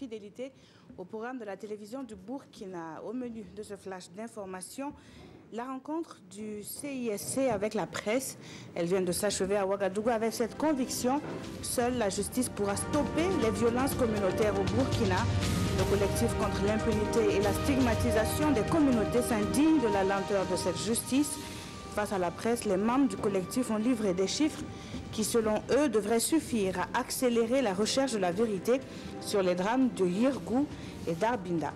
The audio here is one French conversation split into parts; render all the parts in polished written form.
fidélité au programme de la télévision du Burkina. Au menu de ce flash d'information, la rencontre du CISC avec la presse. Elle vient de s'achever à Ouagadougou avec cette conviction. Seule la justice pourra stopper les violences communautaires au Burkina. Le collectif contre l'impunité et la stigmatisation des communautés s'indigne de la lenteur de cette justice. Face à la presse, les membres du collectif ont livré des chiffres qui, selon eux, devraient suffire à accélérer la recherche de la vérité sur les drames de Yirgou et d'Arbinda.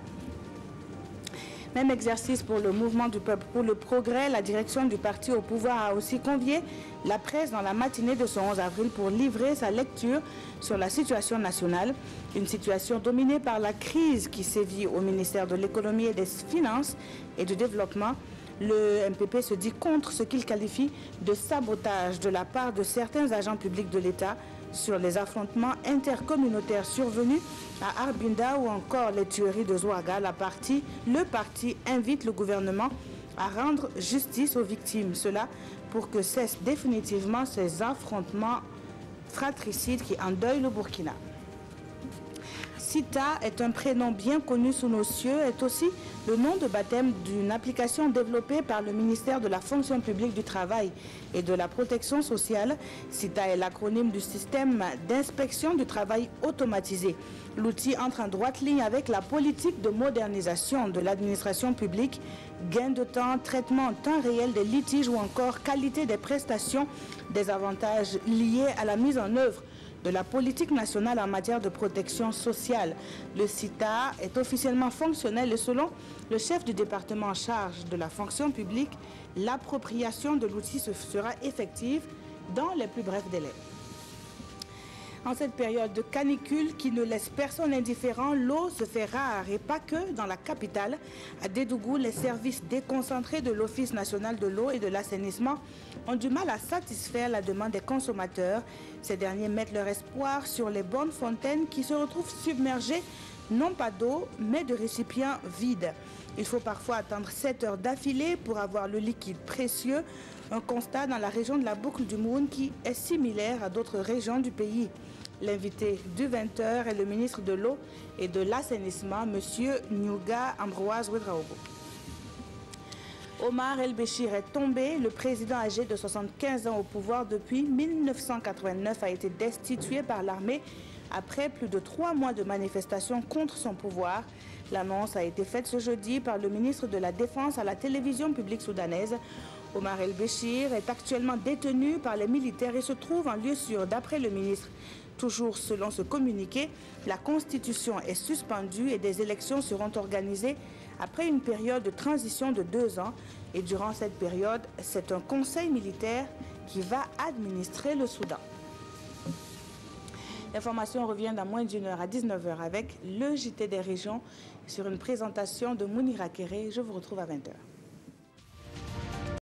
Même exercice pour le mouvement du peuple pour le progrès. La direction du parti au pouvoir a aussi convié la presse dans la matinée de ce 11 avril pour livrer sa lecture sur la situation nationale. Une situation dominée par la crise qui sévit au ministère de l'économie et des finances et du développement. Le MPP se dit contre ce qu'il qualifie de sabotage de la part de certains agents publics de l'État sur les affrontements intercommunautaires survenus à Arbinda ou encore les tueries de Zouaga. Le parti invite le gouvernement à rendre justice aux victimes. Cela pour que cessent définitivement ces affrontements fratricides qui endeuillent le Burkina. Sita est un prénom bien connu sous nos cieux, est aussi le nom de baptême d'une application développée par le ministère de la fonction publique du travail et de la protection sociale. Sita est l'acronyme du système d'inspection du travail automatisé. L'outil entre en droite ligne avec la politique de modernisation de l'administration publique, gain de temps, traitement en temps réel des litiges ou encore qualité des prestations, des avantages liés à la mise en œuvre de la politique nationale en matière de protection sociale. Le CITA est officiellement fonctionnel et selon le chef du département en charge de la fonction publique, l'appropriation de l'outil sera effective dans les plus brefs délais. En cette période de canicule qui ne laisse personne indifférent, l'eau se fait rare et pas que dans la capitale. À Dédougou, les services déconcentrés de l'Office national de l'eau et de l'assainissement ont du mal à satisfaire la demande des consommateurs. Ces derniers mettent leur espoir sur les bonnes fontaines qui se retrouvent submergées, non pas d'eau, mais de récipients vides. Il faut parfois attendre 7 heures d'affilée pour avoir le liquide précieux. Un constat dans la région de la Boucle du Moun qui est similaire à d'autres régions du pays. L'invité du 20h est le ministre de l'eau et de l'assainissement, M. Nyuga Ambroise Ouedraogo. Omar El-Béchir est tombé. Le président âgé de 75 ans au pouvoir depuis 1989 a été destitué par l'armée après plus de 3 mois de manifestations contre son pouvoir. L'annonce a été faite ce jeudi par le ministre de la Défense à la télévision publique soudanaise. Omar El-Béchir est actuellement détenu par les militaires et se trouve en lieu sûr, d'après le ministre. Toujours selon ce communiqué, la Constitution est suspendue et des élections seront organisées après une période de transition de 2 ans. Et durant cette période, c'est un conseil militaire qui va administrer le Soudan. L'information revient dans moins d'une heure à 19h avec le JT des régions sur une présentation de Mounira Kéré. Je vous retrouve à 20h.